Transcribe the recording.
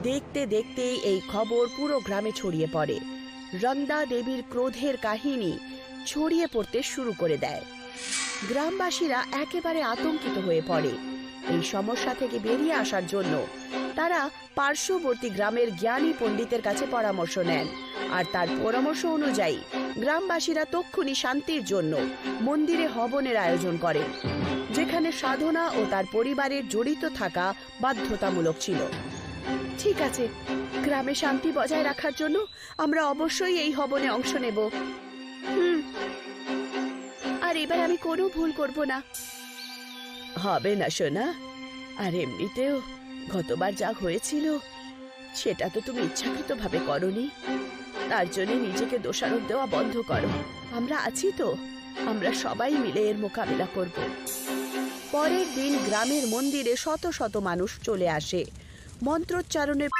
দেখতে দেখতেই এই খবর পুরো গ্রামে ছড়িয়ে পড়ে। রঙ্গদা দেবীর ক্রোধের কাহিনী ছড়িয়ে পড়তে শুরু করে দেয়। গ্রামবাসীরা একেবারে আতঙ্কিত হয়ে পড়ে। এই সমস্যা থেকে বেরিয়ে আসার জন্য তারা পার্শ্ববর্তী গ্রামের জ্ঞানী পণ্ডিতের কাছে পরামর্শ নেন, আর তার পরামর্শ অনুযায়ী গ্রামবাসীরা তক্ষুনি শান্তির জন্য মন্দিরে হবনের আয়োজন করেন, যেখানে সাধনা ও তার পরিবারের জড়িত থাকা বাধ্যতামূলক ছিল। ঠিক আছে, গ্রামে শান্তি বজায় রাখার জন্য আমরা অবশ্যই এই হবনে অংশ নেব। আর এবার আমি কোনো ভুল করব না। হবে না সোনা, আর এমনিতেও গতবার যা হয়েছিল সেটা তো তুমি ইচ্ছাকৃতভাবে করনি। তার জন্য নিজেকে দোষারোপ দেওয়া বন্ধ করো। আমরা আছি তো, আমরা সবাই মিলে এর মোকাবিলা করব। পরের দিন গ্রামের মন্দিরে শত শত মানুষ চলে আসে। মন্ত্রোচ্চারণের